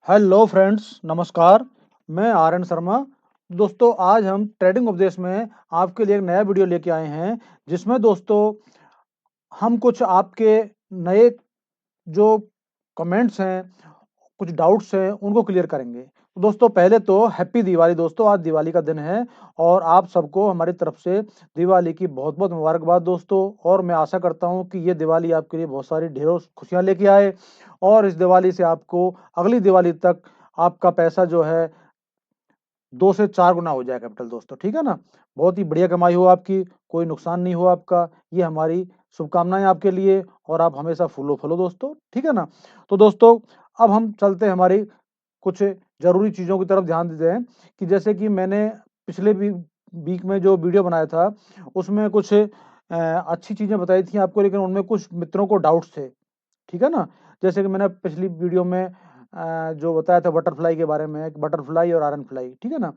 Hello friends, नमस्कार। मैं are N Sharma. दोस्तों, आज हम ट्रेडिंग उपदेश में आपके लिए एक नया वीडियो लेके आए हैं, जिसमें दोस्तों हम कुछ आपके नए जो कमेंट्स हैं, कुछ डाउट्स हैं, उनको क्लियर करेंगे। तो दोस्तों, पहले तो हैप्पी दिवाली। दोस्तों, आज दिवाली का दिन है और आप सबको हमारी तरफ से दिवाली की बहुत बहुत मुबारकबाद दोस्तों। और मैं आशा करता हूं कि ये दिवाली आपके लिए बहुत सारी ढेरों खुशियां लेके आए और इस दिवाली से आपको अगली दिवाली तक आपका पैसा जो है 2 से 4 गुना हो जाए कैपिटल दोस्तों, ठीक है ना। बहुत ही बढ़िया कमाई हो आपकी, कोई नुकसान नहीं हो आपका, ये हमारी शुभकामनाएं आपके लिए। और आप हमेशा फूलो फलो दोस्तों, ठीक है ना। तो दोस्तों, अब हम चलते हैं हमारी कुछ ज़रूरी चीज़ों की तरफ ध्यान देते हैं कि जैसे कि मैंने पिछले वीक में जो वीडियो बनाया था, उसमें कुछ अच्छी चीज़ें बताई थी आपको, लेकिन उनमें कुछ मित्रों को डाउट्स थे, ठीक है ना। जैसे कि मैंने पिछली वीडियो में जो बताया था बटरफ्लाई के बारे में, बटरफ्लाई और आयरन फ्लाई, ठीक है ना।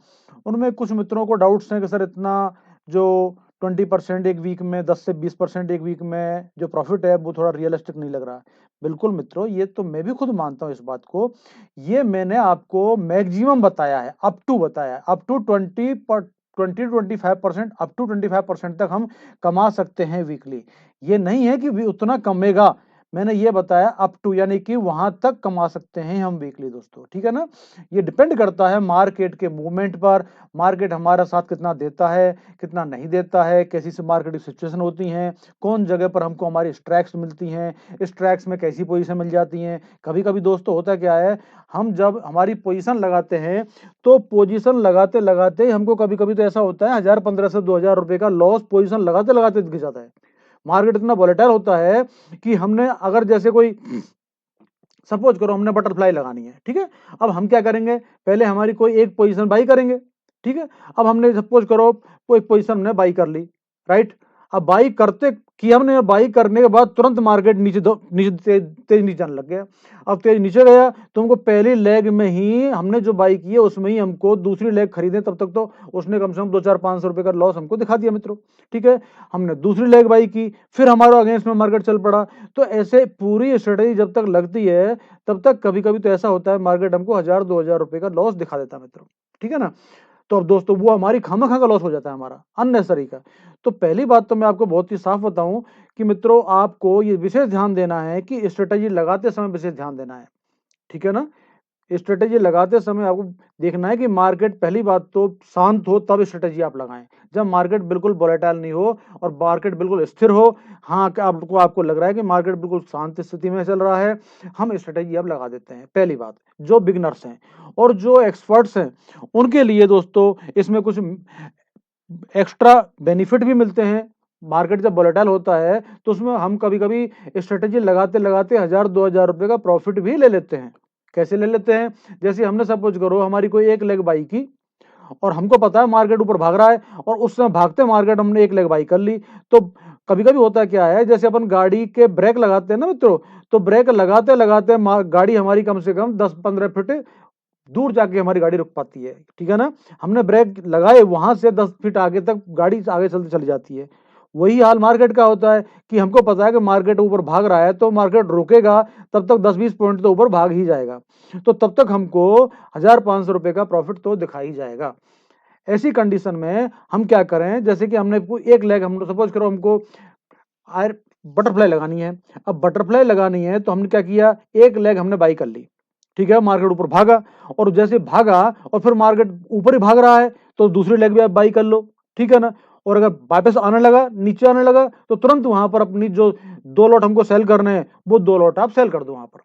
उनमें कुछ मित्रों को डाउट्स हैं कि सर इतना जो 20% एक वीक में, 10 से 20% एक वीक में जो प्रॉफिट है, वो थोड़ा रियलिस्टिक नहीं लग रहा है। बिल्कुल मित्रों, ये तो मैं भी खुद मानता हूँ इस बात को। ये मैंने आपको मैक्सिमम बताया है, अप टू बताया है, अप टू 20-25%, अप टू 25% तक हम कमा सकते हैं वीकली। ये नहीं है कि उतना कमेगा, मैंने ये बताया अप टू, यानी कि वहां तक कमा सकते हैं हम वीकली दोस्तों, ठीक है ना। ये डिपेंड करता है मार्केट के मूवमेंट पर, मार्केट हमारा साथ कितना देता है, कितना नहीं देता है, कैसी सी मार्केट सिचुएशन होती हैं, कौन जगह पर हमको हमारी स्ट्रैक्स मिलती हैं, स्ट्रैक्स में कैसी पोजीशन मिल जाती हैं। कभी कभी दोस्तों होता क्या है, हम जब हमारी पोजीशन लगाते हैं तो पोजीशन लगाते लगाते हमको कभी कभी तो ऐसा होता है 1000-1500 से 2000 रुपए का लॉस पोजीशन लगाते लगाते दिख जाता है। मार्केट इतना वोलेटाइल होता है कि हमने अगर जैसे कोई सपोज करो हमने बटरफ्लाई लगानी है, ठीक है। अब हम क्या करेंगे, पहले हमारी कोई एक पोजीशन बाई करेंगे, ठीक है। अब हमने सपोज करो कोई पोजीशन हमने बाई कर ली, राइट। अब बाई करते कि हमने बाई करने के बाद तुरंत मार्केट नीचे तेज नीचे आने लग गया। अब तेज नीचे गया तो हमको पहली लेग में ही हमने जो बाई की है उसमें ही हमको दूसरी लेग खरीदे, तब तक तो उसने कम से कम 2-4-500 रुपए का लॉस हमको दिखा दिया मित्रों, ठीक है। हमने दूसरी लेग बाई की, फिर हमारा अगेंस्ट में मार्केट चल पड़ा। तो ऐसे पूरी स्ट्रेटेजी जब तक लगती है तब तक कभी कभी तो ऐसा होता है मार्केट हमको 1000-2000 रुपए का लॉस दिखा देता है मित्रों, ठीक है ना। तो अब दोस्तों वो हमारी खामखा का लॉस हो जाता है, हमारा अननेसरी का। तो पहली बात तो मैं आपको बहुत ही साफ बताऊं कि मित्रों, आपको ये विशेष ध्यान देना है कि स्ट्रेटेजी लगाते समय विशेष ध्यान देना है, ठीक है ना। स्ट्रेटेजी लगाते समय आपको देखना है कि मार्केट, पहली बात तो शांत हो तब स्ट्रेटेजी आप लगाएं। जब मार्केट बिल्कुल वोलेटाइल नहीं हो और मार्केट बिल्कुल स्थिर हो, हाँ, कि आपको लग रहा है कि मार्केट बिल्कुल शांत स्थिति में चल रहा है, हम स्ट्रेटेजी अब लगा देते हैं। पहली बात, जो बिगनर्स हैं और जो एक्सपर्ट्स हैं उनके लिए दोस्तों इसमें कुछ एक्स्ट्रा बेनिफिट भी मिलते हैं। मार्केट जब वोलेटाइल होता है तो उसमें हम कभी कभी स्ट्रेटेजी लगाते लगाते 1000-2000 रुपए का प्रॉफिट भी ले लेते हैं। कैसे ले लेते हैं, जैसे हमने सपोज करो हमारी कोई एक लेग बाई की और हमको पता है मार्केट ऊपर भाग रहा है और उस समय भागते मार्केट हमने एक लेग बाई कर ली। तो कभी कभी होता क्या है, जैसे अपन गाड़ी के ब्रेक लगाते हैं ना मित्रों, तो ब्रेक लगाते लगाते गाड़ी हमारी कम से कम 10-15 फीट दूर जाके हमारी गाड़ी रुक पाती है, ठीक है ना। हमने ब्रेक लगाए, वहां से 10 फीट आगे तक गाड़ी आगे चलती चली जाती है। वही हाल मार्केट का होता है कि हमको पता है कि मार्केट ऊपर भाग रहा है तो मार्केट रुकेगा, तब तक 10-20 पॉइंट तो ऊपर भाग ही जाएगा। तो तब तक हमको 1500 रुपए का प्रॉफिट तो दिखा ही जाएगा। ऐसी कंडीशन में हम क्या करें, जैसे कि हमने एक लेग, हम सपोज करो हमको आयर बटरफ्लाई लगानी है। अब बटरफ्लाई लगानी है तो हमने क्या किया, एक लेग हमने बाई कर ली, ठीक है। मार्केट ऊपर भागा और जैसे भागा और फिर मार्केट ऊपर ही भाग रहा है तो दूसरी लेग भी आप बाई कर लो, ठीक है ना। और अगर वापस आने लगा, नीचे आने लगा, तो तुरंत वहां पर अपनी जो 2 लॉट हमको सेल करने हैं वो 2 लॉट आप सेल कर दो वहां पर।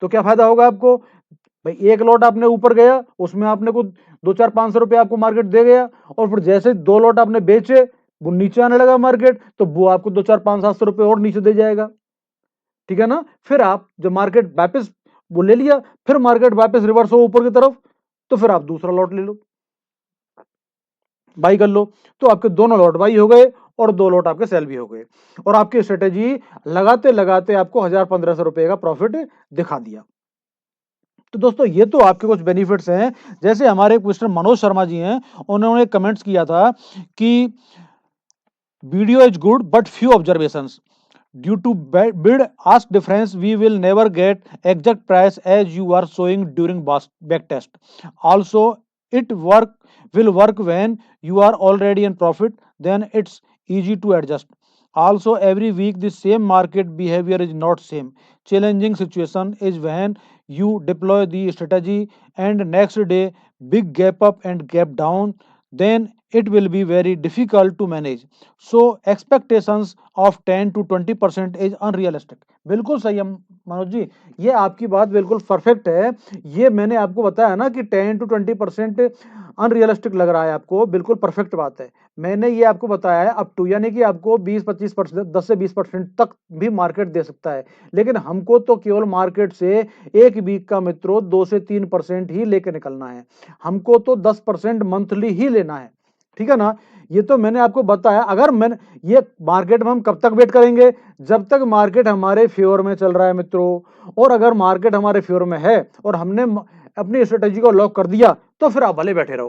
तो क्या फायदा होगा आपको, भाई एक लॉट आपने ऊपर गया, उसमें आपने को 2-4-500 रुपए आपको मार्केट दे गया, और फिर जैसे 2 लॉट आपने बेचे, वो नीचे आने लगा मार्केट, तो वो आपको 2-4-500-700 रुपए और नीचे दे जाएगा, ठीक है ना। फिर आप जब मार्केट वापस वो ले लिया, फिर मार्केट वापस रिवर्स हो ऊपर की तरफ, तो फिर आप दूसरा लॉट ले लो, बाई कर लो। तो आपके दोनों लॉट बाई हो गए और 2 लॉट आपके सेल भी हो गए, और आपकी स्ट्रेटेजी लगाते लगाते आपको 1000-1500 रुपए का प्रॉफिट दिखा दिया। तो दोस्तों, ये तो आपके कुछ बेनिफिट्स हैं। जैसे हमारे मिस्टर मनोज शर्मा जी हैं, उन्होंने कमेंट्स किया था कि video is good but few observations. due to bid ask difference we will never get exact price as you are showing during back test. Also it will work when you are already in profit, then it's easy to adjust. Also every week the same market behavior is not same. Challenging situation is when you deploy the strategy and next day big gap up and gap down, then it will be very difficult to manage. So expectations of 10 to 20% is unrealistic. बिल्कुल सही है मनोज जी, ये आपकी बात बिल्कुल perfect है। ये मैंने आपको बताया ना कि 10 to 20% अनरियलिस्टिक लग रहा है आपको, बिल्कुल परफेक्ट बात है। मैंने ये आपको बताया है अप टू, यानी कि आपको 20-25%, 10 से 20% तक भी मार्केट दे सकता है, लेकिन हमको तो केवल मार्केट से एक वीक का मित्रों 2 से 3% ही लेकर निकलना है। हमको तो 10% मंथली ही लेना है, ठीक है ना। ये तो मैंने आपको बताया। अगर मैंने ये मार्केट में हम कब तक वेट करेंगे, जब तक मार्केट हमारे फेवर में चल रहा है मित्रों। और अगर मार्केट हमारे फेवर में है और हमने अपनी स्ट्रेटेजी को लॉक कर दिया तो फिर आप भले बैठे रहो,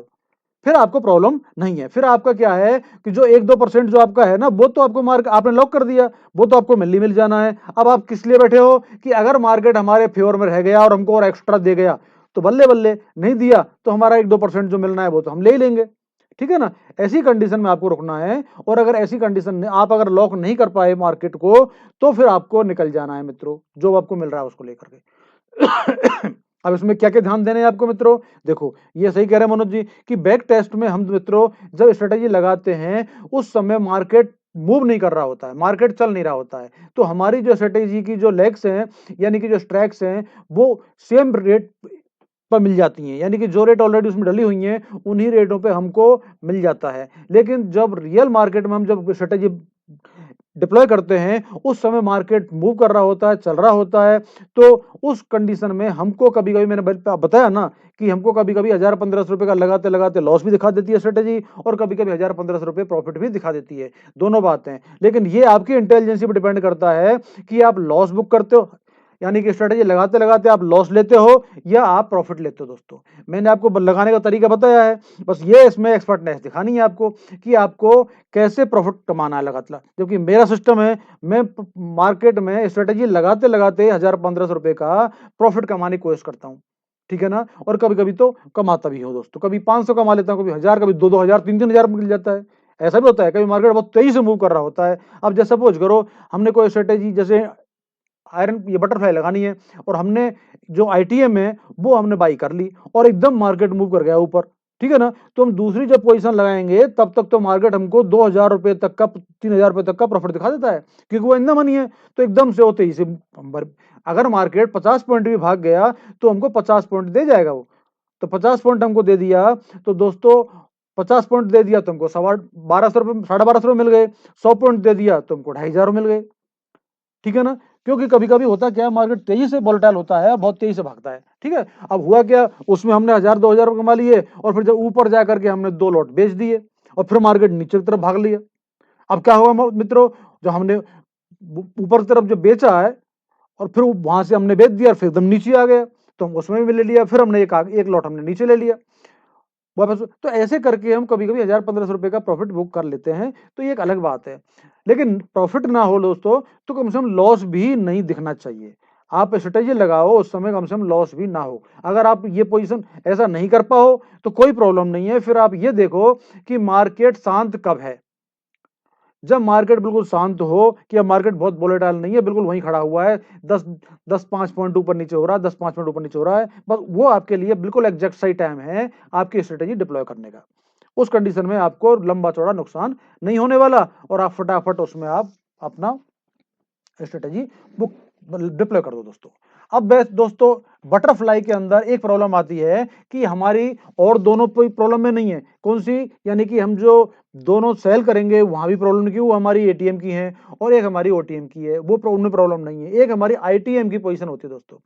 फिर आपको प्रॉब्लम नहीं है। फिर आपका क्या है कि जो 1-2% जो आपका है ना, वो तो आपको मार्केट आपने लॉक कर दिया, वो तो आपको मिल जाना है। अब आप किस लिए बैठे हो कि अगर मार्केट हमारे फेवर में रह गया और हमको और एक्स्ट्रा दे गया तो बल्ले बल्ले, नहीं दिया तो हमारा 1-2% जो मिलना है वो तो हम ले ही लेंगे, ठीक है ना। ऐसी कंडीशन में आपको रुकना है। और अगर ऐसी कंडीशन में आप अगर लॉक नहीं कर पाए मार्केट को तो फिर आपको निकल जाना है मित्रों, जो आपको मिल रहा है उसको लेकर के। अब इसमें क्या क्या ध्यान देने हैं आपको मित्रों, देखो ये सही कह रहे हैं मनोज जी कि बैक टेस्ट में हम मित्रों जब स्ट्रेटेजी लगाते हैं उस समय मार्केट मूव नहीं कर रहा होता है, मार्केट चल नहीं रहा होता है, तो हमारी जो स्ट्रेटेजी की जो लेग्स हैं यानी कि जो स्ट्रैक्स हैं वो सेम रेट पर मिल जाती हैं, यानी कि जो रेट ऑलरेडी उसमें डली हुई हैं उन्हीं रेटों पे हमको मिल जाता है। लेकिन जब रियल मार्केट में हम जब स्ट्रेटेजी डिप्लॉय करते हैं उस समय मार्केट मूव कर रहा होता है, चल रहा होता है, तो उस कंडीशन में हमको कभी कभी मैंने बताया ना कि हमको कभी कभी 1000-1500 रुपए का लगाते लगाते लॉस भी दिखा देती है स्ट्रेटेजी, और कभी कभी 1000-1500 रुपए प्रॉफिट भी दिखा देती है, दोनों बातें। लेकिन ये आपकी इंटेलिजेंसी पर डिपेंड करता है कि आप लॉस बुक करते हो, यानी कि स्ट्रेटेजी लगाते लगाते आप लॉस लेते हो या आप प्रॉफिट लेते हो। दोस्तों मैंने आपको लगाने का तरीका बताया है, बस ये इसमें एक्सपर्टनेस दिखानी है आपको कि आपको कैसे प्रॉफिट कमाना है लगातार। जबकि मेरा सिस्टम है, मैं मार्केट में स्ट्रेटेजी लगाते लगाते 1000-1500 रुपए का प्रॉफिट कमाने की कोशिश करता हूँ, ठीक है ना। और कभी कभी तो कमाता भी हूँ दोस्तों, कभी 500 कमा लेता हूँ, कभी 1000, कभी 2-2 हजार, 3-3 हजार मिल जाता है। ऐसा भी होता है, कभी मार्केट बहुत तेजी से मूव कर रहा होता है। अब जैसे सपोज करो हमने कोई स्ट्रेटेजी जैसे आयरन ये बटरफ्लाई लगानी है और हमने जो आईटीएम है वो हमने बाई कर ली और एकदम मार्केट मूव कर गया ऊपर, ठीक है ना। तो हम दूसरी जब पोजीशन लगाएंगे तब तक तो मार्केट हमको 2000 रुपए तक का, 3000 रुपए तक का प्रॉफिट दिखा देता है, क्योंकि वो इतना मनी है। तो एकदम से होते ही से अगर मार्केट 50 पॉइंट भी भाग गया तो हमको 50 पॉइंट दे जाएगा वो। तो 50 पॉइंट हमको दे दिया तो दोस्तों 50 पॉइंट दे दिया तो हमको 1200 रुपए, 1250 रुपए मिल गए। 100 पॉइंट दे दिया तो हमको 2500 मिल गए, ठीक है ना। क्योंकि कभी कभी होता क्या, मार्केट तेजी से वोलेटाइल होता है, बहुत तेजी से भागता है, ठीक है। अब हुआ क्या, उसमें हमने 1000-2000 कमा लिए और फिर जब ऊपर जाकर के हमने 2 लॉट बेच दिए और फिर मार्केट नीचे की तरफ भाग लिया। अब क्या होगा मित्रों, जो हमने ऊपर की तरफ जो बेचा है और फिर वहां से हमने बेच दिया, फिर एकदम नीचे आ गया तो हम उसमें भी ले लिया, फिर हमने एक लॉट हमने नीचे ले लिया वापस। तो ऐसे करके हम कभी कभी 1000-1500 रुपए का प्रॉफिट बुक कर लेते हैं, तो ये एक अलग बात है। लेकिन प्रॉफिट ना हो दोस्तों तो कम से कम लॉस भी नहीं दिखना चाहिए। आप स्ट्रेटेजी लगाओ उस समय कम से कम लॉस भी ना हो। अगर आप ये पोजीशन ऐसा नहीं कर पाओ तो कोई प्रॉब्लम नहीं है, फिर आप ये देखो कि मार्केट शांत कब है। जब मार्केट बिल्कुल शांत हो कि अब मार्केट बहुत वोलेटाइल नहीं है, बिल्कुल वहीं खड़ा हुआ है, 10-5 पॉइंट ऊपर नीचे हो रहा है, 10-5 पॉइंट ऊपर नीचे हो रहा है, बस वो आपके लिए बिल्कुल एग्जैक्ट सही टाइम है आपकी स्ट्रेटेजी डिप्लॉय करने का। उस कंडीशन में आपको लंबा चौड़ा नुकसान नहीं होने वाला और आप फटाफट उसमें आप अपना स्ट्रेटेजी बुक डिप्लॉय कर दो दोस्तों। अब बेस्ट दोस्तों बटरफ्लाई के अंदर एक प्रॉब्लम आती है कि हमारी और दोनों कोई प्रॉब्लम में नहीं है, कौन सी, यानी कि हम जो दोनों सेल करेंगे वहां भी प्रॉब्लम क्यों, हमारी एटीएम की है और एक हमारी ओटीएम की है, वो प्रॉब्लम नहीं है। एक हमारी आईटीएम की पोजीशन होती है दोस्तों।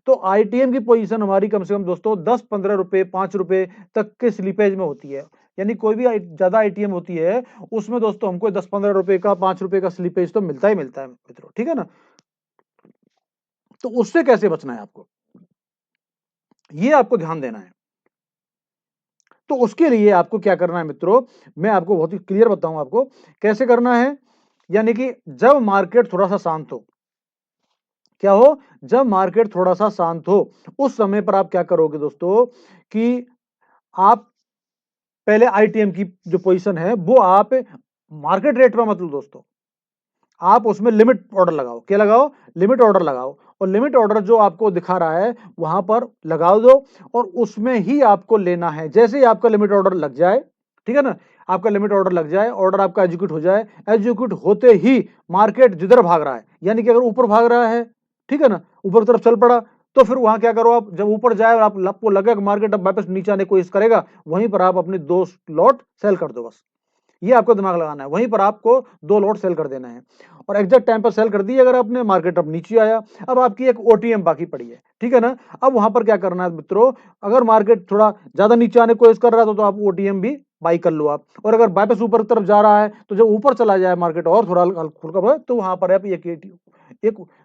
तो आईटीएम की पोजीशन हमारी कम से कम दोस्तों 10-15 रुपए, 5 रुपए तक के स्लीपेज में होती है। यानी कोई भी ज्यादा आईटीएम होती है उसमें दोस्तों हमको 10-15 रुपए का, 5 रुपए का स्लीपेज तो मिलता ही मिलता है मित्रों, ठीक है ना। तो उससे कैसे बचना है आपको, ये आपको ध्यान देना है। तो उसके लिए आपको क्या करना है मित्रों, मैं आपको बहुत ही क्लियर बताऊं आपको कैसे करना है। यानी कि जब मार्केट थोड़ा सा शांत हो, क्या हो, जब मार्केट थोड़ा सा शांत हो, उस समय पर आप क्या करोगे दोस्तों कि आप पहले आईटीएम की जो पोजीशन है वो आप मार्केट रेट पर मत लो दोस्तों, आप उसमें लिमिट ऑर्डर लगाओ। क्या लगाओ? लिमिट ऑर्डर लगाओ। और लिमिट ऑर्डर जो आपको दिखा रहा है वहां पर लगा दो और उसमें ही आपको लेना है। जैसे ही आपका लिमिट ऑर्डर लग जाए, ठीक है ना, आपका लिमिट ऑर्डर लग जाए, ऑर्डर आपका एग्जीक्यूट हो जाए, एग्जीक्यूट होते ही मार्केट जिधर भाग रहा है, यानी कि अगर ऊपर भाग रहा है, ठीक है ना, ऊपर की तरफ चल पड़ा, तो फिर वहां क्या करो, आप जब ऊपर जाए और आपको लगे कि मार्केट अब वापस नीचे आने की कोशिश करेगा, वहीं पर आप अपने 2 लॉट सेल कर दो बस। ये आपको दिमाग लगाना है, वहीं पर आपको 2 लॉट सेल कर देना है और एग्जैक्ट टाइम पर सेल कर दी अगर आपने, मार्केट अब नीचे आया, अब आपकी एक ओटीएम बाकी पड़ी है, ठीक है ना। अब वहां पर क्या करना है मित्रों, अगर मार्केट थोड़ा ज्यादा नीचे आने की कोशिश कर रहा है तो आप ओटीएम भी बाई कर लो आप, और अगर वापस ऊपर की तरफ जा रहा है तो जब ऊपर चला जाए मार्केट और थोड़ा हल्का तो वहां पर आप एक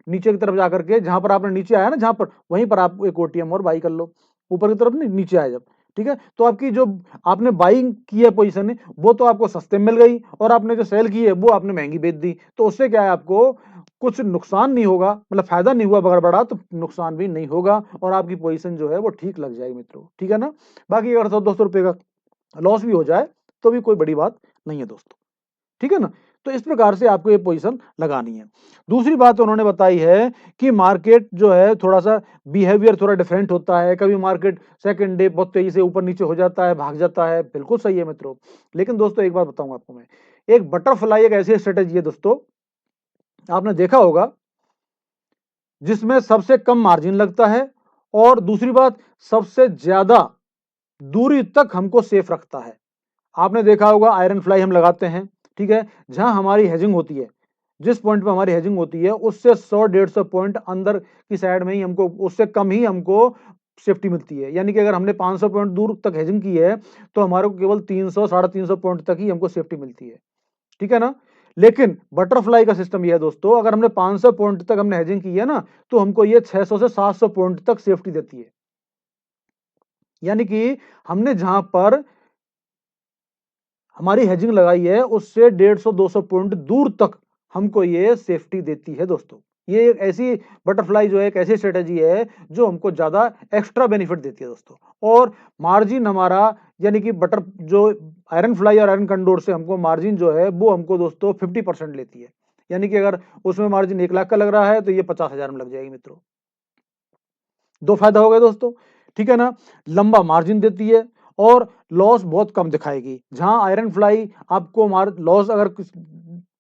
नीचे की तरफ जाकर के, जहां पर आपने नीचे आया ना, जहां पर, वहीं पर आप एक ओटीएम और बाई कर लो, ऊपर की तरफ नहीं, नीचे आया जब, ठीक है। तो आपकी जो आपने बाइंग की है पोजीशन, वो तो आपको सस्ते में मिल गई और आपने जो सेल की है वो आपने महंगी बेच दी, तो उससे क्या है, आपको कुछ नुकसान नहीं होगा, मतलब फायदा नहीं हुआ बगैर बड़ा, तो नुकसान भी नहीं होगा और आपकी पोजीशन जो है वो ठीक लग जाएगी मित्रों, ठीक है ना। बाकी अगर 100-200 रुपए का लॉस भी हो जाए तो भी कोई बड़ी बात नहीं है दोस्तों, ठीक है ना। तो इस प्रकार से आपको ये पोजीशन लगानी है। दूसरी बात उन्होंने बताई है कि मार्केट जो है थोड़ा सा बिहेवियर थोड़ा डिफरेंट होता है, कभी मार्केट सेकंड डे बहुत तेजी से ऊपर नीचे हो जाता है, भाग जाता है, बिल्कुल सही है मित्रों। लेकिन दोस्तों एक बात बताऊंगा आपको मैं, एक बटरफ्लाई एक ऐसी स्ट्रेटेजी है दोस्तों, आपने देखा होगा, जिसमें सबसे कम मार्जिन लगता है और दूसरी बात सबसे ज्यादा दूरी तक हमको सेफ रखता है। आपने देखा होगा आयरन फ्लाई हम लगाते हैं, ठीक है, जहां हमारी हेजिंग होती है, जिस पॉइंट पे हमारी हेजिंग होती है उससे 100-150 पॉइंट अंदर की साइड में ही हमको, उससे कम ही हमको सेफ्टी मिलती है। यानी कि अगर हमने 500 पॉइंट दूर तक हेजिंग की है तो हमारे को केवल 300-350 पॉइंट तक ही हमको सेफ्टी मिलती है, ठीक है ना। लेकिन बटरफ्लाई का सिस्टम यह है दोस्तों, अगर हमने 500 पॉइंट तक हमने हेजिंग की है ना, तो हमको ये 600 से 700 पॉइंट तक सेफ्टी देती है। यानी कि हमने जहां पर हमारी हेजिंग लगाई है उससे 150-200 पॉइंट दूर तक हमको ये सेफ्टी देती है दोस्तों। ये एक ऐसी बटरफ्लाई जो है, एक ऐसी स्ट्रेटेजी है जो हमको ज्यादा एक्स्ट्रा बेनिफिट देती है दोस्तों। और मार्जिन हमारा, यानी कि बटर जो आयरन फ्लाई और आयरन कंडोर से हमको मार्जिन जो है वो हमको दोस्तों 50% लेती है। यानी कि अगर उसमें मार्जिन 1 लाख का लग रहा है तो ये 50,000 में लग जाएगी मित्रों। 2 फायदा हो गए दोस्तों, ठीक है ना। लंबा मार्जिन देती है और लॉस बहुत कम दिखाएगी। जहां आयरन फ्लाई आपको लॉस, अगर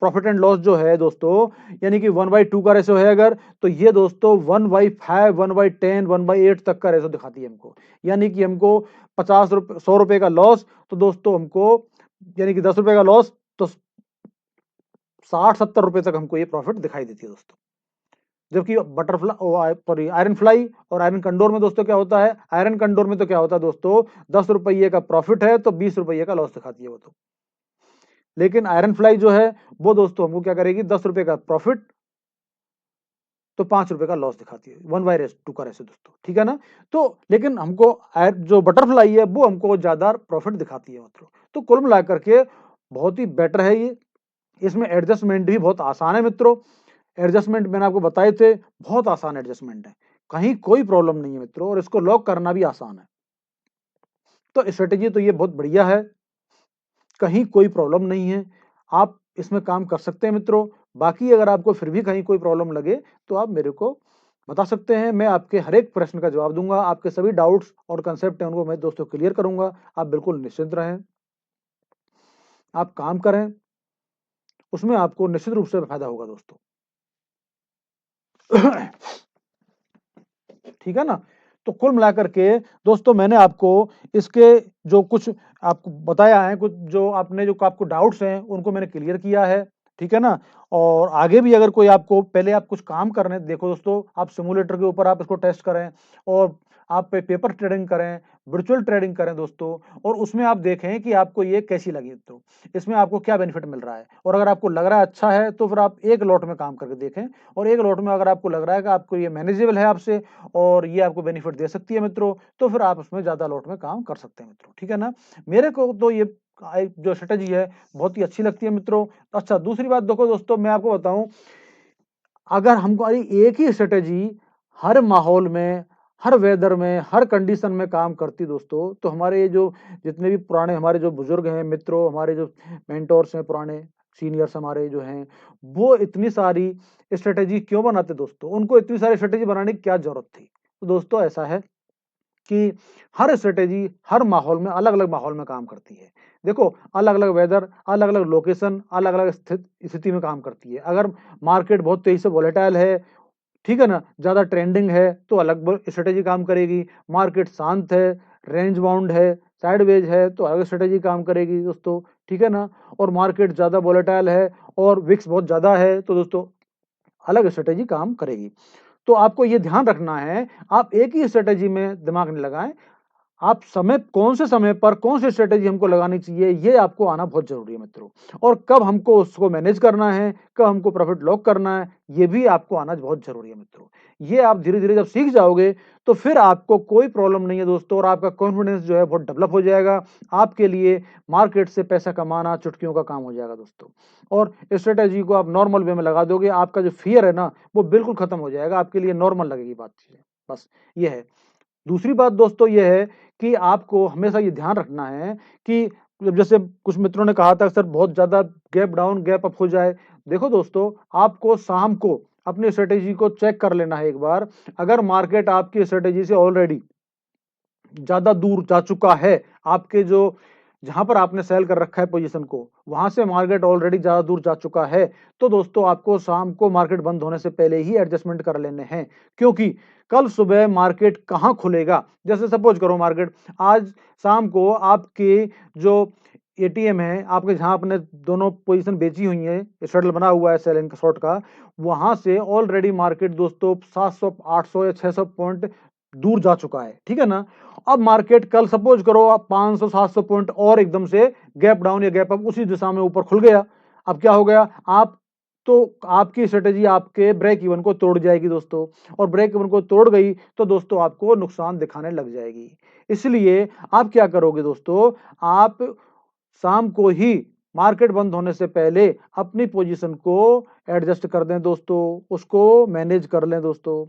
प्रॉफिट एंड लॉस जो है दोस्तों, यानी कि 1/2 का रेशो है अगर, तो ये दोस्तों 1/5, 1/10, 1/8 तक का रेशो दिखाती है हमको। यानी कि हमको 100 रुपए का लॉस, तो दोस्तों हमको, यानी कि 10 रुपए का लॉस, तो 60-70 रुपए तक हमको ये प्रॉफिट दिखाई देती है दोस्तों। जबकि बटरफ्लाई, सॉरी, आयरन फ्लाई और आयरन कंडोर में दोस्तों क्या होता है, आयरन कंडोर में तो क्या होता है दोस्तों, 10 रुपये का प्रॉफिट है तो 20 रुपये का लॉस दिखाती है वो तो। लेकिन आयरन फ्लाई जो है वो दोस्तों हमको क्या करेगी, 10 रुपए का प्रॉफिट तो 5 रुपए का लॉस दिखाती है, 1/2 का रेशो दोस्तों, ठीक है ना। तो लेकिन हमको जो बटरफ्लाई है वो हमको ज्यादा प्रॉफिट दिखाती है मित्रों। तो कुल मिला करके बहुत ही बेटर है ये। इसमें एडजस्टमेंट भी बहुत आसान है मित्रों। एडजस्टमेंट मैंने आपको बताए थे, बहुत आसान एडजस्टमेंट है, कहीं कोई प्रॉब्लम नहीं है मित्रों, और इसको लॉक करना भी आसान है। तो स्ट्रेटेजी तो ये बहुत बढ़िया है, कहीं कोई प्रॉब्लम नहीं है, आप इसमें काम कर सकते हैं मित्रों। बाकी अगर आपको फिर भी कहीं कोई प्रॉब्लम लगे तो आप मेरे को बता सकते हैं, मैं आपके हर एक प्रश्न का जवाब दूंगा। आपके सभी डाउट्स और कंसेप्ट हैं उनको मैं दोस्तों क्लियर करूंगा। आप बिल्कुल निश्चिंत रहें, आप काम करें, उसमें आपको निश्चित रूप से फायदा होगा दोस्तों। ठीक है ना। तो कुल मिलाकर के दोस्तों मैंने आपको इसके जो कुछ आपको बताया है, कुछ जो आपने जो आपको डाउट्स हैं उनको मैंने क्लियर किया है, ठीक है ना। और आगे भी अगर कोई आपको, पहले आप कुछ काम कर रहे हैं, देखो दोस्तों, आप सिमुलेटर के ऊपर आप इसको टेस्ट करें और आप पेपर ट्रेडिंग करें, वर्चुअल ट्रेडिंग करें दोस्तों, और उसमें आप देखें कि आपको ये कैसी लगी, तो इसमें आपको क्या बेनिफिट मिल रहा है। और अगर आपको लग रहा है अच्छा है तो फिर आप एक लॉट में काम करके देखें, और एक लॉट में अगर आपको लग रहा है कि आपको ये मैनेजेबल है आपसे और ये आपको बेनिफिट दे सकती है मित्रों, तो फिर आप उसमें ज्यादा लॉट में काम कर सकते हैं मित्रों, ठीक है ना। मेरे को तो ये जो स्ट्रेटेजी है बहुत ही अच्छी लगती है मित्रों। अच्छा, दूसरी बात देखो दोस्तों, मैं आपको बताऊं, अगर हमारी एक ही स्ट्रेटेजी हर माहौल में, हर वेदर में, हर कंडीशन में काम करती दोस्तों, तो हमारे ये जो जितने भी पुराने हमारे जो बुजुर्ग हैं मित्रों, हमारे जो मेंटोर्स हैं, पुराने सीनियर्स हमारे जो हैं, वो इतनी सारी स्ट्रेटेजी क्यों बनाते दोस्तों? उनको इतनी सारी स्ट्रेटेजी बनाने की क्या जरूरत थी? तो दोस्तों ऐसा है कि हर स्ट्रेटेजी हर माहौल में, अलग अलग माहौल में काम करती है। देखो, अलग अलग वेदर, अलग अलग लोकेशन, अलग अलग स्थिति में काम करती है। अगर मार्केट बहुत तेजी से वॉलेटाइल है, ठीक है ना, ज्यादा ट्रेंडिंग है, तो अलग स्ट्रेटेजी काम करेगी। मार्केट शांत है, रेंज बाउंड है, साइडवेज है, तो अलग स्ट्रेटेजी काम करेगी दोस्तों, ठीक है ना। और मार्केट ज्यादा वॉलेटाइल है और विक्स बहुत ज्यादा है, तो दोस्तों अलग स्ट्रेटेजी काम करेगी। तो आपको ये ध्यान रखना है, आप एक ही स्ट्रेटेजी में दिमाग नहीं लगाएं। आप समय, कौन से समय पर कौन सी स्ट्रेटेजी हमको लगानी चाहिए, ये आपको आना बहुत जरूरी है मित्रों। और कब हमको उसको मैनेज करना है, कब हमको प्रॉफिट लॉक करना है, ये भी आपको आना बहुत जरूरी है मित्रों। ये आप धीरे धीरे जब सीख जाओगे तो फिर आपको कोई प्रॉब्लम नहीं है दोस्तों, और आपका कॉन्फिडेंस जो है बहुत डेवलप हो जाएगा। आपके लिए मार्केट से पैसा कमाना चुटकियों का काम हो जाएगा दोस्तों। और स्ट्रेटेजी को आप नॉर्मल वे में लगा दोगे, आपका जो फियर है ना, वो बिल्कुल खत्म हो जाएगा, आपके लिए नॉर्मल लगेगी बात चीजें। बस ये है। दूसरी बात दोस्तों ये है कि आपको हमेशा ये ध्यान रखना है कि जैसे कुछ मित्रों ने कहा था सर बहुत ज्यादा गैप डाउन गैप अप हो जाए। देखो दोस्तों, आपको शाम को अपनी स्ट्रेटेजी को चेक कर लेना है एक बार। अगर मार्केट आपकी स्ट्रेटेजी से ऑलरेडी ज्यादा दूर जा चुका है, आपके जो जहां पर आपने सेल कर रखा है पोजीशन को, वहां से मार्केट ऑलरेडी ज्यादा दूर जा चुका है, तो दोस्तों आपको शाम को मार्केट बंद होने से पहले ही एडजस्टमेंट कर लेने हैं। क्योंकि कल सुबह मार्केट कहां खुलेगा, जैसे सपोज करो मार्केट आज शाम को आपके जो एटीएम है, आपके जहां आपने दोनों पोजीशन बेची हुई है, शटल बना हुआ है सेल एंड शॉर्ट का, वहां से ऑलरेडी मार्केट दोस्तों 700 800 या 600 पॉइंट दूर जा चुका है, ठीक है ना। अब मार्केट कल सपोज करो आप 500 700 पॉइंट और एकदम से गैप डाउन या गैप अप उसी दिशा में ऊपर खुल गया, अब क्या हो गया, आप तो आपकी स्ट्रेटेजी आपके ब्रेक इवन को तोड़ जाएगी दोस्तों। और ब्रेक इवन को तोड़ गई तो दोस्तों आपको नुकसान दिखाने लग जाएगी। इसलिए आप क्या करोगे दोस्तों, आप शाम को ही मार्केट बंद होने से पहले अपनी पोजीशन को एडजस्ट कर दें दोस्तों, उसको मैनेज कर लें दोस्तों।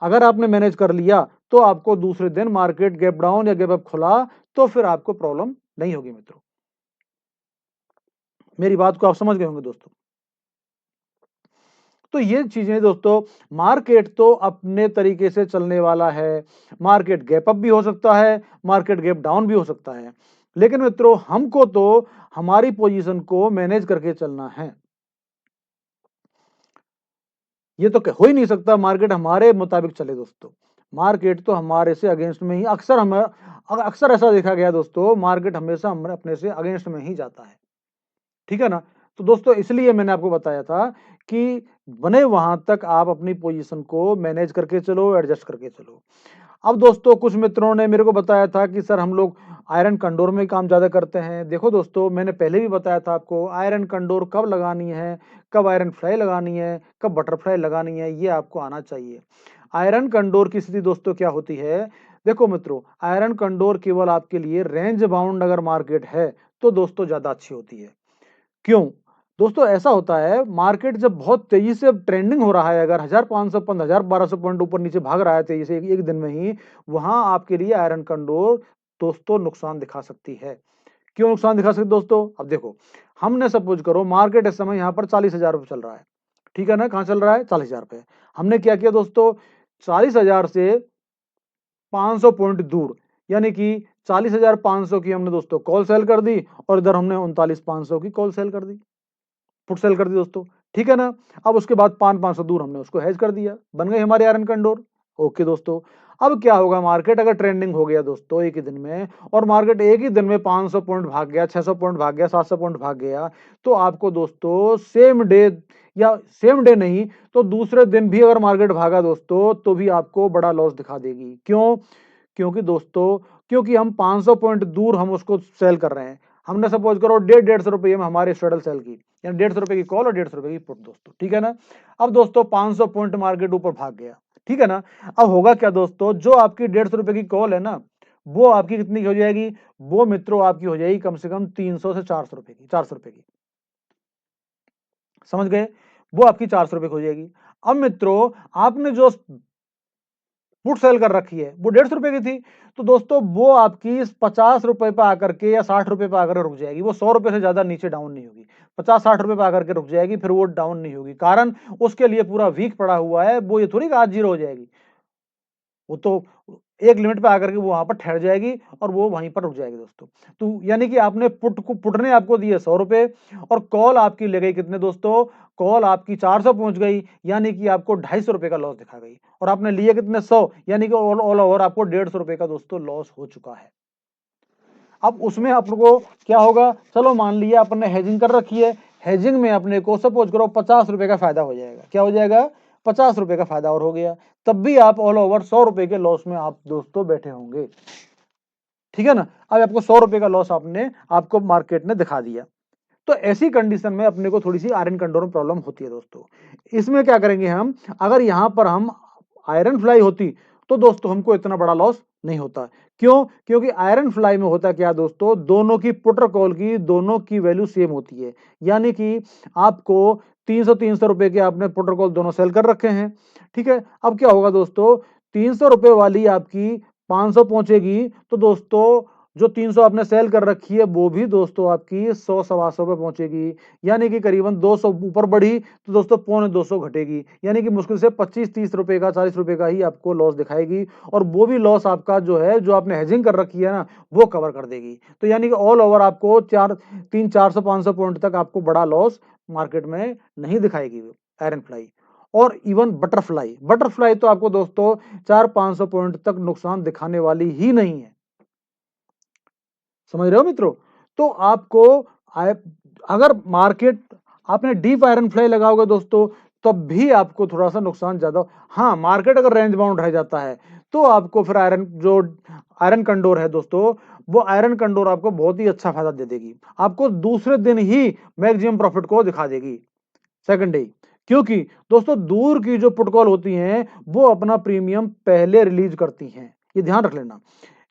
अगर आपने मैनेज कर लिया तो आपको दूसरे दिन मार्केट गैप डाउन या गैप अप खुला तो फिर आपको प्रॉब्लम नहीं होगी मित्रों। मेरी बात को आप समझ गए होंगे दोस्तों। तो ये चीजें दोस्तों, मार्केट तो अपने तरीके से चलने वाला है। मार्केट गैप अप भी हो सकता है, मार्केट गैप डाउन भी हो सकता है, लेकिन मित्रों हमको तो हमारी पोजीशन को मैनेज करके चलना है। ये तो हो ही नहीं सकता मार्केट हमारे मुताबिक चले दोस्तों। मार्केट तो हमारे से अगेंस्ट में ही अक्सर ऐसा देखा गया दोस्तों, मार्केट हमेशा हमारे अपने से अगेंस्ट में ही जाता है, ठीक है ना। तो दोस्तों इसलिए मैंने आपको बताया था कि बने वहां तक आप अपनी पोजीशन को मैनेज करके चलो, एडजस्ट करके चलो। अब दोस्तों कुछ मित्रों ने मेरे को बताया था कि सर हम लोग आयरन कंडोर में काम ज़्यादा करते हैं। देखो दोस्तों, मैंने पहले भी बताया था आपको, आयरन कंडोर कब लगानी है, कब आयरन फ्लाई लगानी है, कब बटरफ्लाई लगानी है, ये आपको आना चाहिए। आयरन कंडोर की स्थिति दोस्तों क्या होती है, देखो मित्रों, आयरन कंडोर केवल आपके लिए रेंज बाउंड अगर मार्केट है तो दोस्तों ज़्यादा अच्छी होती है। क्यों दोस्तों, ऐसा होता है मार्केट जब बहुत तेजी से ट्रेंडिंग हो रहा है, अगर 1500 1200 पॉइंट ऊपर नीचे भाग रहा है तेजी से एक दिन में ही, वहां आपके लिए आयरन कंडोर दोस्तों नुकसान दिखा सकती है। क्यों नुकसान दिखा सकती दोस्तों, अब देखो, हमने सपोज करो मार्केट इस समय यहाँ पर 40,000 रुपये चल रहा है, ठीक है ना, कहाँ चल रहा है 40,000 पे। हमने क्या किया दोस्तों, 40,000 से 500 पॉइंट दूर, यानी कि 40,500 की हमने दोस्तों कॉल सेल कर दी, और इधर हमने 39,500 की कॉल सेल कर दी, पुट सेल कर दी दोस्तों, ठीक है ना। अब उसके बाद 500 दूर हमने उसको हेज कर दिया, बन गई हमारी आयरन कंडोर। ओके दोस्तों, अब क्या होगा, मार्केट अगर ट्रेंडिंग हो गया दोस्तों एक ही दिन में, और मार्केट एक ही दिन में 500 पॉइंट भाग गया, 600 पॉइंट भाग गया, 700 पॉइंट भाग गया, तो आपको दोस्तों सेम डे, या सेम डे नहीं तो दूसरे दिन भी अगर मार्केट भागा दोस्तों तो भी आपको बड़ा लॉस दिखा देगी। क्यों, क्योंकि दोस्तों, क्योंकि हम 500 पॉइंट दूर हम उसको सेल कर रहे हैं। हमने सपोज करो 150 रुपये में हमारे स्ट्रेडल सेल की, यानी 150 रुपए की कॉल और 150 रुपए की पुट दोस्तों, ठीक है ना। अब दोस्तों 500 पॉइंट मार्केट ऊपर भाग गया, ठीक है ना। अब होगा क्या दोस्तों, जो आपकी 150 रुपए की कॉल है ना, वो आपकी कितनी की हो जाएगी, वो मित्रों आपकी हो जाएगी कम से कम 300 से 400 रुपए की, 400 रुपए की, समझ गए, वो आपकी 400 रुपए की हो जाएगी। अब मित्रों आपने जो पुट सेल कर रखी है वो 150 रुपए की थी, तो दोस्तों वो आपकी 50 रुपए पे आकर के या 60 रुपए पे आकर रुक जाएगी, वो 100 रुपए से ज्यादा नीचे डाउन नहीं होगी, 50-60 रुपए पे आकर के रुक जाएगी, फिर वो डाउन नहीं होगी, कारण उसके लिए पूरा वीक पड़ा हुआ है, वो ये थोड़ी कि आज जीरो हो जाएगी, वो तो एक लिमिट पे आकर के वो वहां पर ठहर जाएगी और वो वहीं पर रुक जाएगी दोस्तों। तो यानी कि आपने पुट ने आपको दिए 100 रुपए और कॉल आपकी ले गई कितने दोस्तों, कॉल आपकी 400 पहुंच गई, यानी कि आपको 250 रुपए का लॉस दिखा गई, और आपने लिए कितने 100, यानी कि ऑल ओवर आपको 150 रुपए का दोस्तों लॉस हो चुका है। अब उसमें आपको क्या होगा, चलो मान लिया अपने हेजिंग कर रखी है, हेजिंग में अपने को सपोज करो 50 रुपए का फायदा हो जाएगा, क्या हो जाएगा, 50 रुपए का फायदा और हो गया, तब भी आप ऑल ओवर 100 रुपए के लॉस में आप दोस्तों बैठे होंगे, ठीक है ना। अब आपको 100 रुपए का लॉस आपको मार्केट ने दिखा दिया, तो ऐसी कंडीशन में अपने को थोड़ी सी आयरन कंडोर में प्रॉब्लम होती है दोस्तों। इसमें क्या करेंगे हम, अगर यहां पर हम आयरन फ्लाई होती तो दोस्तों हमको इतना बड़ा लॉस नहीं होता, क्यों, क्योंकि आयरन फ्लाई में होता क्या दोस्तों, दोनों की पुट और कॉल की दोनों की वैल्यू सेम होती है, यानी कि आपको 300 रुपए के आपने पुट और कॉल दोनों सेल कर रखे हैं, ठीक है। अब क्या होगा दोस्तों, 300 रुपए वाली आपकी 500 पहुंचेगी, तो दोस्तों जो 300 आपने सेल कर रखी है वो भी दोस्तों आपकी 100-125 पे पहुंचेगी, यानी कि करीबन 200 ऊपर बढ़ी तो दोस्तों 250 घटेगी, यानी कि मुश्किल से 25-30 रुपए का 40 रुपए का ही आपको लॉस दिखाएगी, और वो भी लॉस आपका जो है, जो आपने हेजिंग कर रखी है ना, वो कवर कर देगी। तो यानी कि ऑल ओवर आपको 400-500 पॉइंट तक आपको बड़ा लॉस मार्केट में नहीं दिखाएगी आयरन फ्लाई। और इवन बटरफ्लाई, बटरफ्लाई तो आपको दोस्तों 400-500 पॉइंट तक नुकसान दिखाने वाली ही नहीं है, समझ रहे हो मित्रों। तो आपको अगर मार्केट आपने डीप आयरन फ्लाई लगाओगे दोस्तों, तब भी आपको थोड़ा सा नुकसान ज्यादा, हाँ मार्केट अगर रेंज बाउंड रह जाता है तो आपको फिर आयरन कंडोर है दोस्तों, वो आयरन कंडोर आपको बहुत ही अच्छा फायदा दे देगी, आपको दूसरे दिन ही मैक्सिमम प्रॉफिट को दिखा देगी, सेकंड डे। क्योंकि दोस्तों दूर की जो पुट कॉल होती हैं वो अपना प्रीमियम पहले रिलीज करती हैं, ये ध्यान रख लेना,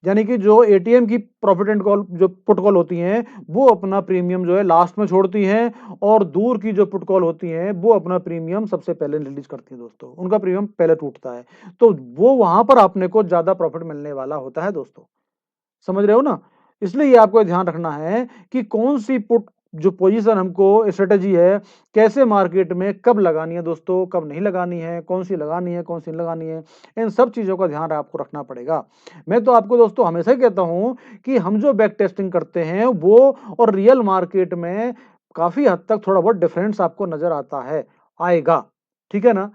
यानी कि जो एटीएम की प्रॉफिट एंड कॉल जो पुट कॉल होती हैं वो अपना प्रीमियम जो है लास्ट में छोड़ती हैं, और दूर की जो पुट कॉल होती हैं वो अपना प्रीमियम सबसे पहले रिलीज करती हैं दोस्तों, उनका प्रीमियम पहले टूटता है, तो वो वहां पर अपने को ज्यादा प्रॉफिट मिलने वाला होता है दोस्तों, समझ रहे हो ना। इसलिए ये आपको ध्यान रखना है कि कौन सी पुट जो पोजीशन हमको स्ट्रेटेजी है, कैसे मार्केट में कब लगानी है दोस्तों, कब नहीं लगानी है, कौन सी लगानी है, कौन सी नहीं लगानी है, इन सब चीजों का ध्यान आपको रखना पड़ेगा। मैं तो आपको दोस्तों हमेशा ही कहता हूं कि हम जो बैक टेस्टिंग करते हैं वो और रियल मार्केट में काफी हद तक थोड़ा बहुत डिफरेंस आपको नजर आता है, आएगा, ठीक है ना।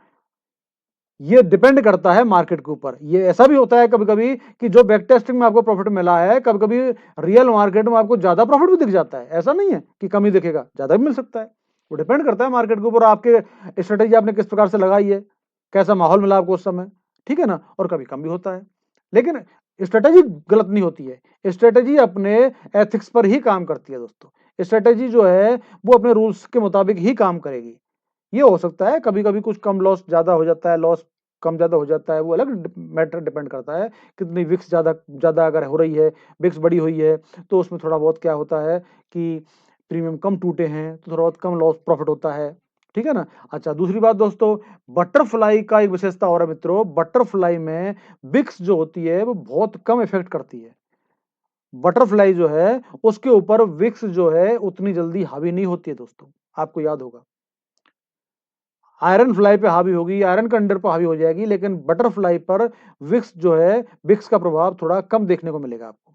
ये डिपेंड करता है मार्केट के ऊपर, ये ऐसा भी होता है कभी कभी कि जो बैक टेस्टिंग में आपको प्रॉफिट मिला है, कभी कभी रियल मार्केट में आपको ज्यादा प्रॉफिट भी दिख जाता है, ऐसा नहीं है कि कम ही दिखेगा, ज्यादा भी मिल सकता है, वो डिपेंड करता है मार्केट के ऊपर, आपके स्ट्रेटेजी आपने किस प्रकार से लगाई है, कैसा माहौल मिला आपको उस समय, ठीक है ना। और कभी कम भी होता है, लेकिन स्ट्रेटेजी गलत नहीं होती है, स्ट्रेटेजी अपने एथिक्स पर ही काम करती है दोस्तों, स्ट्रेटेजी जो है वो अपने रूल्स के मुताबिक ही काम करेगी। ये हो सकता है कभी कभी कुछ कम लॉस ज्यादा हो जाता है, लॉस कम ज्यादा हो जाता है, वो अलग मैटर डिपेंड करता है, कितनी विक्स ज्यादा ज्यादा अगर हो रही है, विक्स बड़ी हुई है, तो उसमें थोड़ा बहुत क्या होता है कि प्रीमियम कम टूटे हैं तो थोड़ा बहुत कम लॉस प्रॉफिट होता है, ठीक है ना। अच्छा दूसरी बात दोस्तों, बटरफ्लाई का एक विशेषता और है मित्रों, बटरफ्लाई में विक्स जो होती है वो बहुत कम इफेक्ट करती है, बटरफ्लाई जो है उसके ऊपर विक्स जो है उतनी जल्दी हावी नहीं होती है दोस्तों, आपको याद होगा, आयरन फ्लाई पे हावी होगी, आयरन कंडर पर हावी हो जाएगी, लेकिन बटरफ्लाई पर विक्स जो है, विक्स का प्रभाव थोड़ा कम देखने को मिलेगा आपको,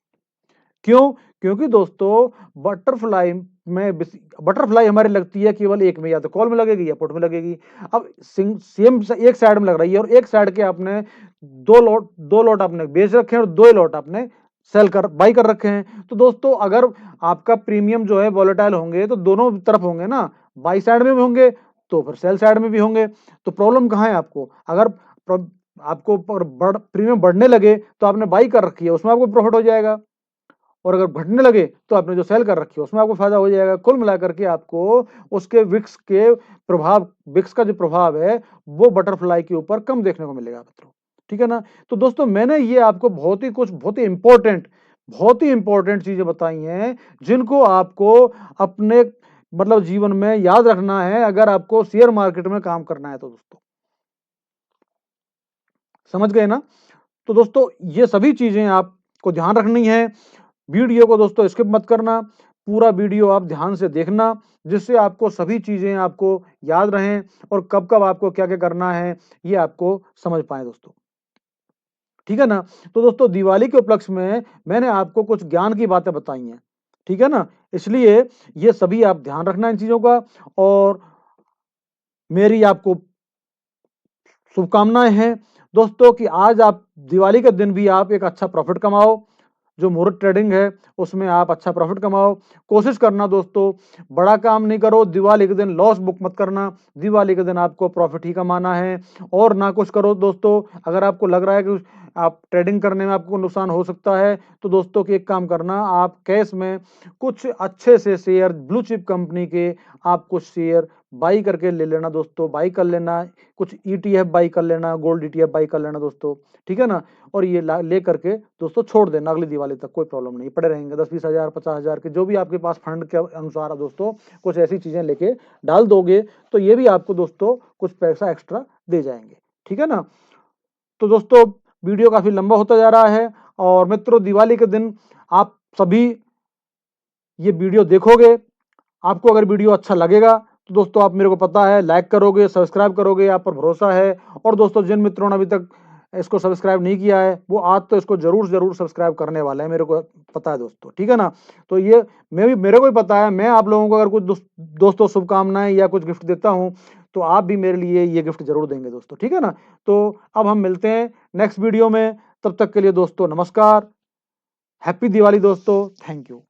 क्यों, क्योंकि दोस्तों बटरफ्लाई में बटरफ्लाई हमारी लगती है केवल एक में, या तो कॉल में लगेगी या पुट में लगेगी। अब सेम एक साइड में लग रही है और एक साइड के आपने दो लॉट आपने बेच रखे हैं और दो लॉट आपने बाई कर रखे हैं, तो दोस्तों अगर आपका प्रीमियम जो है वॉलेटाइल होंगे तो दोनों तरफ होंगे ना, बाई साइड में भी होंगे तो फिर सेल साइड में भी होंगे, तो प्रॉब्लम कहां है आपको, अगर आपको प्रीमियम बढ़ने लगे तो आपने बाई कर रखी है उसमें आपको प्रॉफिट हो जाएगा, और अगर घटने लगे तो आपने जो सेल कर रखी है उसमें आपको फायदा हो जाएगा, कुल मिलाकर के आपको उसके विक्स के प्रभाव, विक्स का जो प्रभाव है वो बटरफ्लाई के ऊपर कम देखने को मिलेगा मित्रों, ठीक है ना। तो दोस्तों मैंने ये आपको बहुत ही इंपॉर्टेंट चीजें बताई हैं जिनको आपको अपने मतलब जीवन में याद रखना है अगर आपको शेयर मार्केट में काम करना है तो दोस्तों, समझ गए ना। तो दोस्तों ये सभी चीजें आपको ध्यान रखनी है। वीडियो को दोस्तों स्किप मत करना, पूरा वीडियो आप ध्यान से देखना जिससे आपको सभी चीजें आपको याद रहें और कब कब आपको क्या क्या करना है ये आपको समझ पाए दोस्तों, ठीक है ना। तो दोस्तों दिवाली के उपलक्ष्य में मैंने आपको कुछ ज्ञान की बातें बताई हैं, ठीक है ना। इसलिए ये सभी आप ध्यान रखना इन चीजों का। और मेरी आपको शुभकामनाएं हैं दोस्तों कि आज आप दिवाली के दिन भी आप एक अच्छा प्रॉफिट कमाओ। जो मुहूर्त ट्रेडिंग है उसमें आप अच्छा प्रॉफिट कमाओ। कोशिश करना दोस्तों बड़ा काम नहीं करो, दिवाली के दिन लॉस बुक मत करना, दिवाली के दिन आपको प्रॉफिट ही कमाना है और ना कुछ करो दोस्तों। अगर आपको लग रहा है कि आप ट्रेडिंग करने में आपको नुकसान हो सकता है तो दोस्तों कि एक काम करना, आप कैश में कुछ अच्छे से शेयर ब्लू चिप कंपनी के आप कुछ शेयर बाई करके ले लेना दोस्तों, बाई कर लेना, कुछ ETF बाई कर लेना, गोल्ड ETF बाई कर लेना दोस्तों, ठीक है ना। और ये ले करके दोस्तों छोड़ देना अगली दिवाली तक, कोई प्रॉब्लम नहीं, पड़े रहेंगे 10-20 हज़ार 50 हज़ार के जो भी आपके पास फंड के अनुसार है दोस्तों, कुछ ऐसी चीजें लेके डाल दोगे तो ये भी आपको दोस्तों कुछ पैसा एक्स्ट्रा दे जाएंगे, ठीक है ना। तो दोस्तों वीडियो काफी लंबा होता जा रहा है और मित्रों दिवाली के दिन आप सभी ये वीडियो देखोगे, आपको अगर वीडियो अच्छा लगेगा तो दोस्तों आप मेरे को पता है लाइक करोगे, सब्सक्राइब करोगे, आप पर भरोसा है। और दोस्तों जिन मित्रों ने अभी तक इसको सब्सक्राइब नहीं किया है वो आज तो इसको जरूर सब्सक्राइब करने वाले हैं, मेरे को पता है दोस्तों, ठीक है ना। तो ये मेरे को भी पता है, मैं आप लोगों को अगर कुछ दोस्तों शुभकामनाएं या कुछ गिफ्ट देता हूँ तो आप भी मेरे लिए ये गिफ्ट जरूर देंगे दोस्तों, ठीक है ना। तो अब हम मिलते हैं नेक्स्ट वीडियो में, तब तक के लिए दोस्तों नमस्कार, हैप्पी दिवाली दोस्तों, थैंक यू।